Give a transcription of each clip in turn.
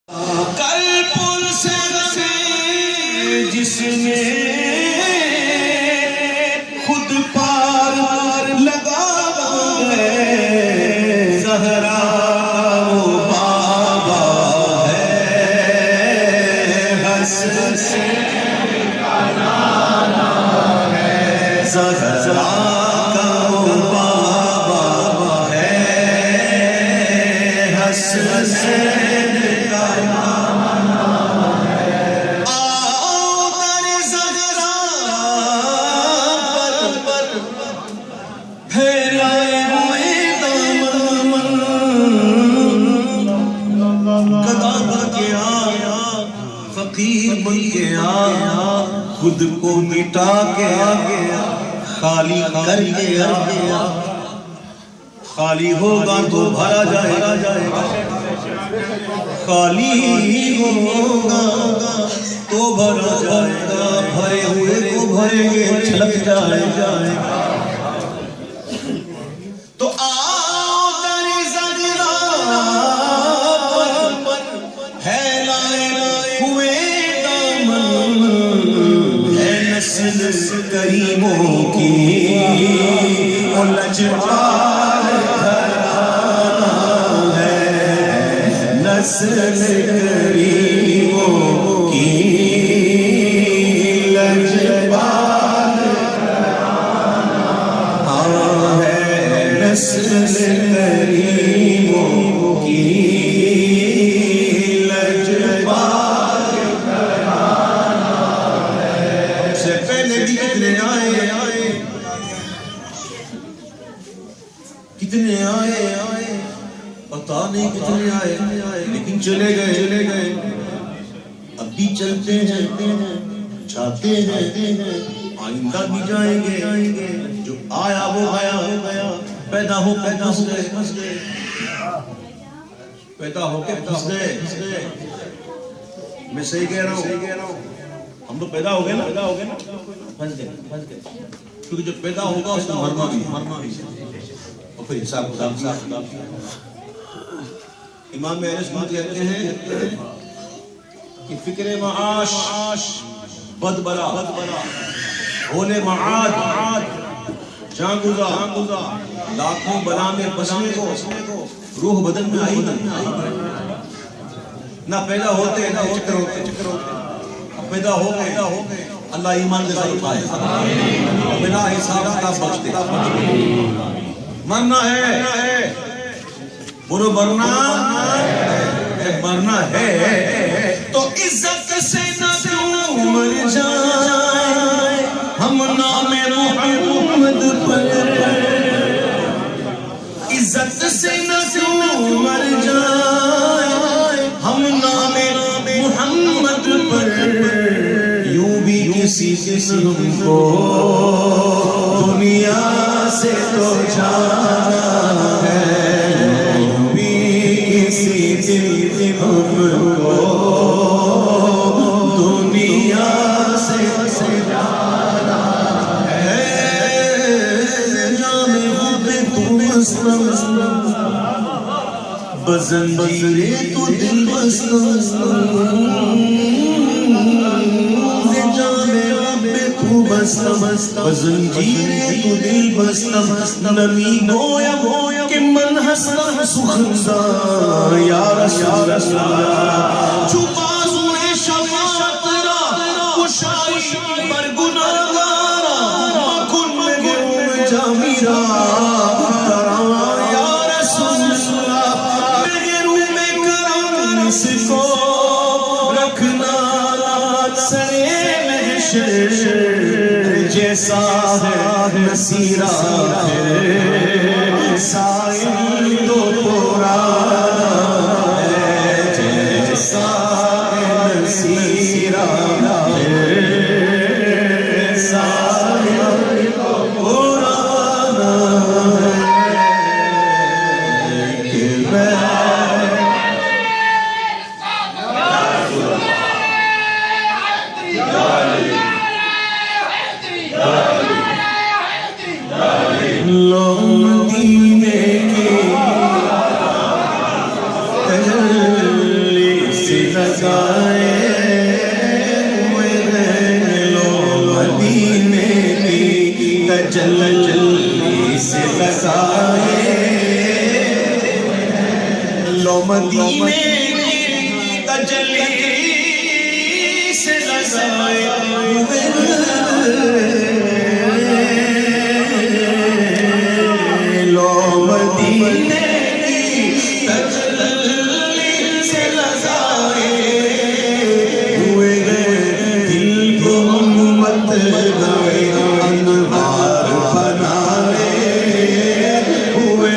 کل پل سے جس نے خود پار لگا ہے زہرا وہ بابا ہے حسن کا نانا ہے زہرا کا وہ بابا ہے حسن فقیر بن کے آیا خود کو مٹا کے آگیا خالی کر کے آگیا خالی ہوگا تو بھرا جائے گا خالی ہوگا تو بھرا جائے گا بھرے ہوئے کو بھریں گے چھلک جائے گا تو آؤ در زغرا پر ہے لائے ہوئے دامن ہے نسل کریموں کی وہ لجپال گھرانہ ہے نسل کریموں کی لجپال گھرانہ ہے نسل کریموں کی لجپال گھرانہ ہے سے پہلے بھی کتنے آئے پتا نہیں کتنے آئے لیکن چلے گئے اب بھی چلتے ہیں جاتے ہیں آئندہ بھی جائیں گے جو آیا وہ گیا پیدا ہو کے پھنس گئے پیدا ہو کے پھنس گئے میں صحیح کہہ رہا ہوں ہم تو پیدا ہو گئے نا پھنس گئے کیونکہ جو پیدا ہوگا اس کو مرنا بھی اور پھر حساب امام اہل سنت کہتے ہیں کہ فکر معاش بد بلا ہونے معاد جان گزا لاکھوں بلا میں بسنے کو روح بدن میں آئی نہ پیدا ہوتے نہ چکر ہوتے پیدا ہو گئے اللہ ایمان کے ساتھ اٹھائے بنا حساب کتاب بخشتے مرنا ہے برو مرنا ہے تو عزت سے نہ کیوں مر جائے ہم نام محمد پر عزت سے نہ کیوں مر جائے ہم نام محمد پر یوں بھی کسی جسم کو دنیا سے تو جانا ہے یوں بھی کسی جسم کو دنیا سے جانا ہے جام حب تو مسلم بزنجیر تو دل بزنجیر تو دل بستم نمی گویا کہ من حسن سخنزا یا رسول اللہ جو بازوئے شفاعت را کشائی بر گناہگارا مکن میں گرم جا میرا کرام یا رسول اللہ میں گرم میں کرم اس کو رکھنا سرے محشر جیسا ہے نصیرہ ہے سائل تو پرانا ہے جیسا ہے نصیرہ ہے سائل تو پرانا ہے کہ میں مدینے مدینے کی تجلی سے لگائے ہوئے لو مدینے کی تجلی سے لگائے ہوئے دل کو مت گئے انوار بنائے ہوئے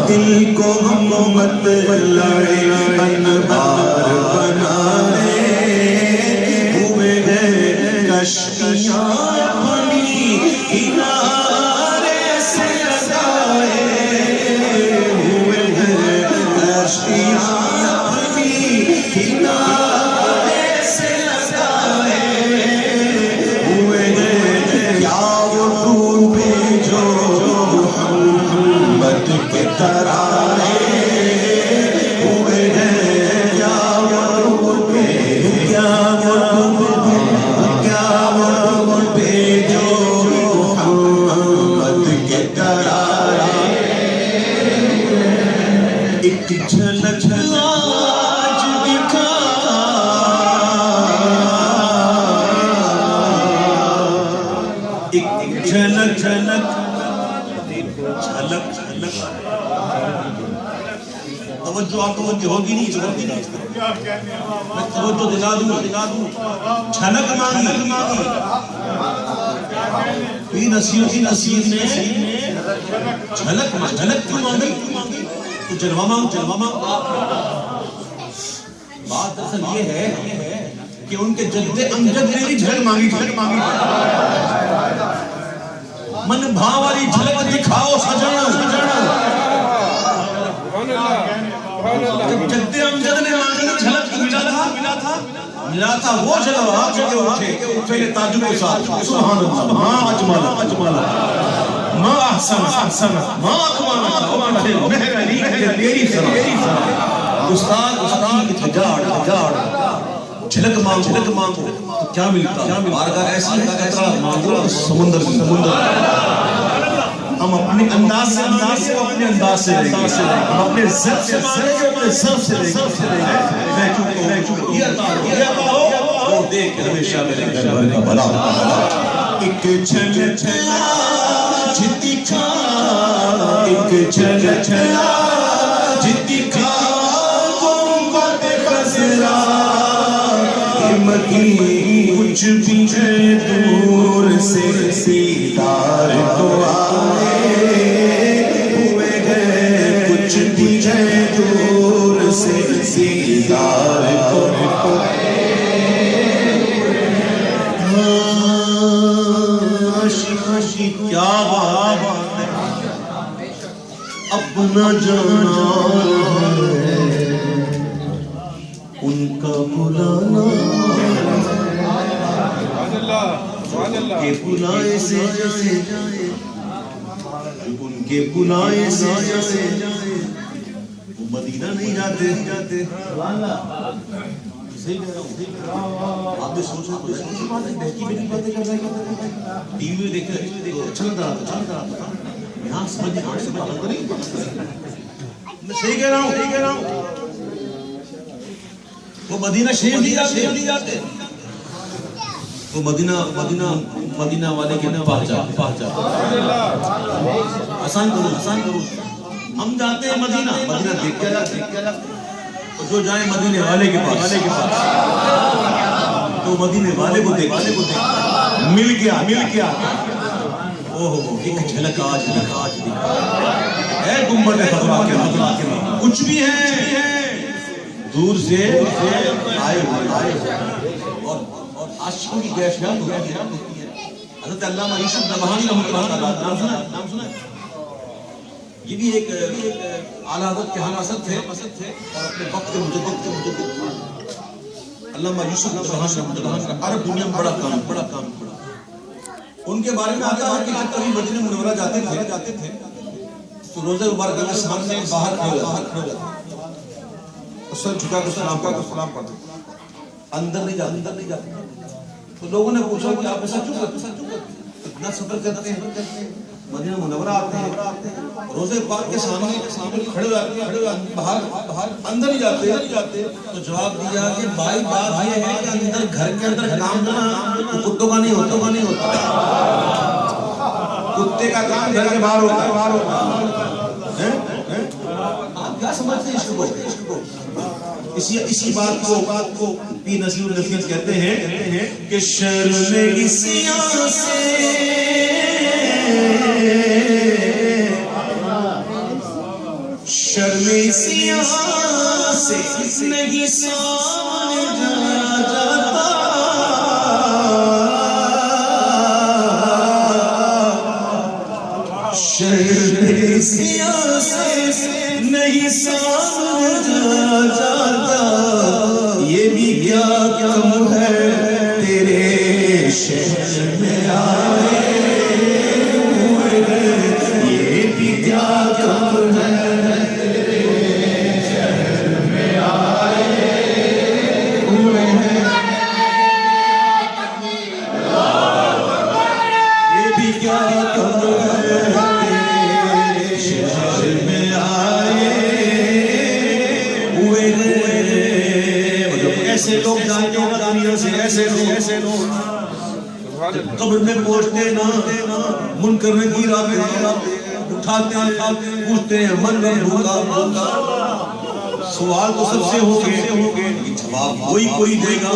دل کو مت لائے انوار بنائے ہوئے کشتیاں اپنی کنارے سے لگائے ہوئے کشتیاں اپنی کنارے سے لگائے ہوئے کیا وہ ڈوبے جو محمد کے ترانے ہوئے کیا وہ ڈوبے کیا وہ ڈوبے جو محمد کے ترانے ایک جھلک آج دکھا ایک جھلک جھلک توجہ آپ توجہ ہوگی نہیں میں توجہ دلا دوں جھلک مانگی نصیحت نے جھلک کیوں مانگی تو جلوہ مانگ بات اصل یہ ہے کہ ان کے جد امجد نے بھی جھلک مانگی من بھاں والی جھلک دکھاؤ سجن جب جد امجد نے مانگی جھلک ملا تھا وہ جلوہ جو اٹھے پہلے تعجب کے ساتھ سبحان اللہ ما اجمل ما احسن ما اکمل مہر علی کہ تیری سنا استاد کی تجاڑ جھلک مانگو تو کیا ملتا بارگاہ ایسی ہے قطرہ مانگو سمندر ہم اپنے انداز سے اپنے انداز سے لیں گے ہم اپنے ذات سے مانگیں گے اپنے ذات سے لیں گے میں چکو یہ عطا ہو وہ دیکھ ہمیشہ میرے گھر بھر کا بھلا ایک جھلک دکھا ایک جھلک دکھا گنبد خضرا مکی کچھ بھی ہے دور سے دیدار تو آئے ہوئے گئے کچھ بھی ہے دور سے دیدار تو آئے عاشق کیا بات ہے اپنا جانا ہے ان کا بلانا کے بلائے سے جائے ان کے بلائے سے جائے وہ مدینہ نہیں جاتے صحیح کہہ رہا ہوں آپ نے سوچا تو ایسی بات ہے بہتی بیٹی باتیں کر رہے ٹی وی دیکھ رہے اچھا لگ رہا تھا یہاں سمجھے آنکھ سے بات کریں میں صحیح کہہ رہا ہوں وہ مدینہ شریف نہیں جاتے وہ مدینہ والے کے پاس جاتے آسان کرو ہم جاتے ہیں مدینہ دیکھ کے جاتے جو جائیں مدینے والے کے پاس تو مدینے والے کو دیکھ مل گیا ایک جھلک آج ہے گنبد خضرا کے کچھ بھی ہے دور سے آئے اور عاشقوں کی کیفیت ہوتی ہے حضرت علامہ یوسف نبہانی رحمۃ اللہ تعالیٰ نام سنا یہ بھی ایک اعلیٰ حضرت کے حماست تھے اور اپنے وقت کے مجدد علامہ یوسف نبہانی رحمۃ اللہ عرب دنیا میں بڑا کام ان کے بارے میں آتا ہے کہ جب کبھی مدینہ منورہ جاتے تھے تو روزہ مبارکہ کے سامنے باہر کھڑے ہوتے سر جھکا کر سلام پڑھتے اندر نہیں جاتے تو لوگوں نے پوچھا کہ آپ ایسا کیوں کرتے اتنا سفر کرتے ہیں مدینہ منورہ آتے ہیں، روزے پاک کے سامنے کھڑے ہوتے ہیں، باہر اندر ہی جاتے تو جواب دیا کہ بھائی بات یہ ہے کہ اندر گھر کے اندر کام کرنا کتوں کا نہیں ہوتا، کتے کا کام گھر کے باہر ہوتا ہے۔ آپ کیا سمجھتے ہیں اس کو؟ اسی بات کو پیر نصیر النفیس کہتے ہیں کہ شرم عصیاں سے نہیں سامنے جاتا، شرم عصیاں سے نہیں سامنے جاتا، یہ بھی کیا کم ہے تیرے شہر میں آئے ہوئے، یہ بھی کیا کم ہے تیرے شہر میں آئے ہوئے ہیں، یہ بھی کیا کم ہے تیرے شہر میں آئے ہوئے ہیں۔ ایسے لوگ جانتے ہیں دنیا سے، ایسے لوگ قبر میں پہنچتے نا منکر نکیر اٹھاتے ہیں، پوچھتے ہیں من ربک، سوال تو سب سے ہوگے، جواب کوئی دے گا،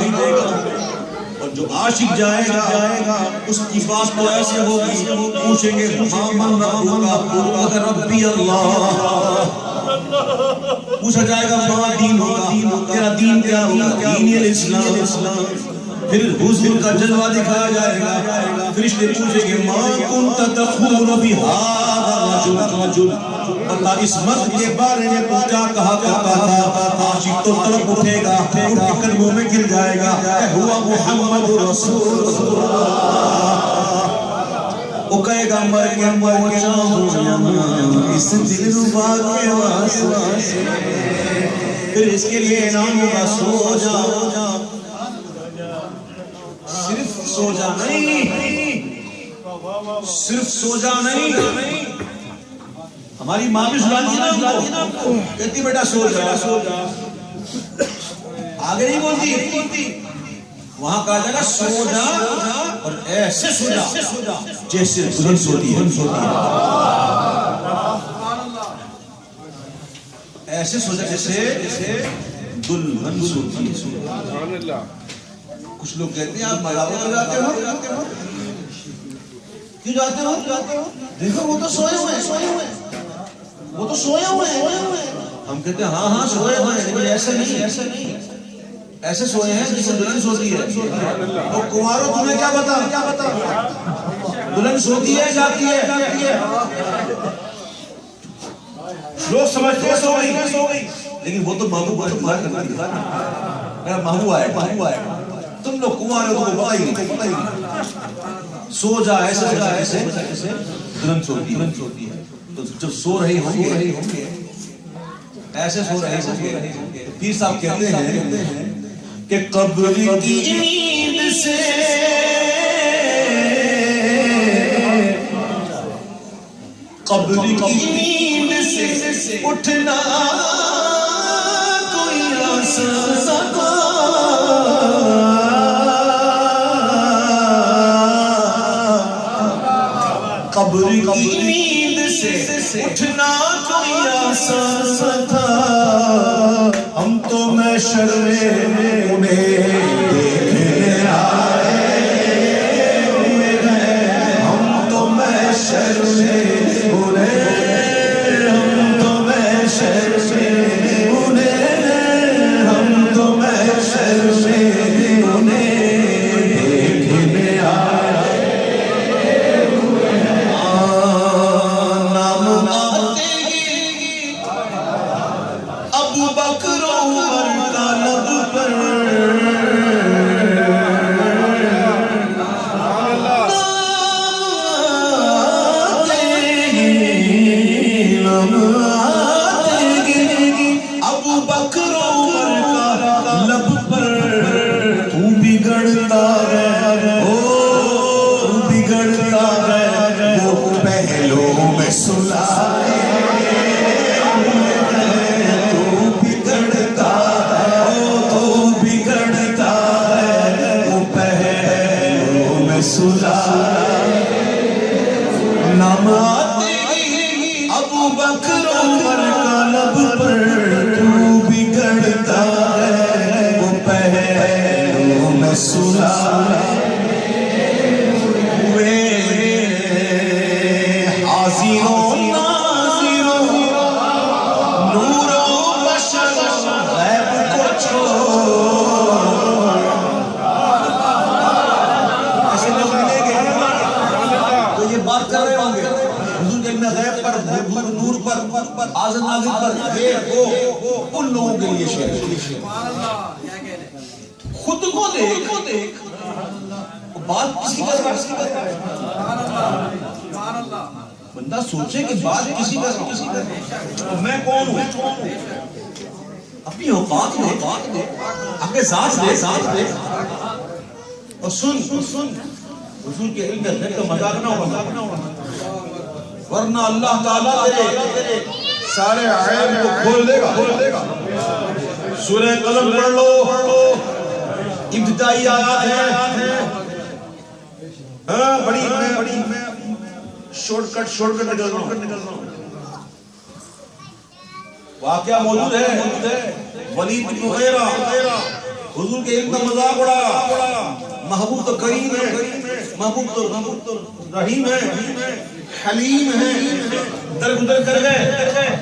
اور جو عاشق جائے گا اس کی بات تو ایسے ہوگی، پوچھیں گے من ربک، اگر ربی اللہ، پوچھا جائے گا ما دین ہوگا، تیرا دین کیا ہوگا، دین الاسلام، پھر حضور کا جلوہ دکھایا جائے گا، فرشتے پوچھیں گے ما کنت تقول فی ھذا الرجل، بتا اس مرد کے بارے میں تو کیا کہا کرتا تھا، عاشق تو تڑپ اٹھے گا، اٹھ کے قدموں میں گر جائے گا، ہوا محمد رسول اللہ، وہ کہے گا مر کے پہنچا ہوں یہاں اس دل ربا کے واسطے، پھر اس کے لیے انعام ہوگا سو جا، صرف سو جا نہیں، ہماری ماں بھی سناتی نا کہتی بیٹا سو جا، آگے نہیں بولتی، وہاں کہا جائے گا سو جا اور ایسے سو جا جیسے دلہن سوتی ہے، ایسے سو جا جیسے دلہن سوتی ہے۔ کچھ لوگ کہتے ہیں آپ ملاوہ کو جاتے ہو، کیوں جاتے ہو؟ دیکھو وہ تو سوئے ہوئے ہیں، ہم کہتے ہیں ہاں سوئے ہوئے ہیں، لیکن ایسے نہیں، ایسے سوئے ہیں جسے دلہن سوتی ہے۔ تو کنواروں تمہیں کیا بتا، دلہن سوتی ہے جاتی ہے، لوگ سمجھتے ہیں سو گئی، لیکن وہ تو محبوب آئے، تم لوگ کنواروں کو پتہ ہی نہیں، سو جا ایسے دلہن سوتی ہے، تو جب سو رہی ہوں گے ایسے سو رہے ہوں گے، پیر صاحب کہتے ہیں کہ قبر کی نیند سے اٹھنا کوئی آسان تھا، قبر کی نیند سے اٹھنا کوئی آسان تھا، ہم تو محشر میں انہیں دیکھنے آئے ہوئے ہیں، ہم تو محشر میں بگڑتا ہے وہ پہلو میں سلائے تو بگڑتا ہے وہ پہلو میں سلائے نام آتے ابو بکر عمر کا لب پر تو بگڑتا ہے وہ پہلو میں سلائے حاضروں ناظروں نور و بشر غیب کو چھوڑ ایسے لوگ ملیں گے تو یہ بات کر رہے ہوں گے حضور کے علم غیب پر نور پر حاضر ناظر پر یہ وہ ان لوگوں کے لیے شعر خود کو دیکھ بات کسی کا بندہ سوچے کہ بات کسی کا میں کون ہوں اپنی اوقات دے اپنے ذات دے اور سن حضور کے علم غیب کا مذاق نہ ہو ورنہ اللہ تعالیٰ تیرے سارے عیب کو کھول دے گا سورہ قلم پڑھ لو ابتدائی آیات ہیں بڑی شارٹ کٹ نکل رہا ہوں واقعہ موجود ہے ولید بن مغیرہ حضور کے علم کا مذاق اڑایا محبوب تو کریم ہے محبوب تو رحیم ہے حلیم ہے درگزر کر گئے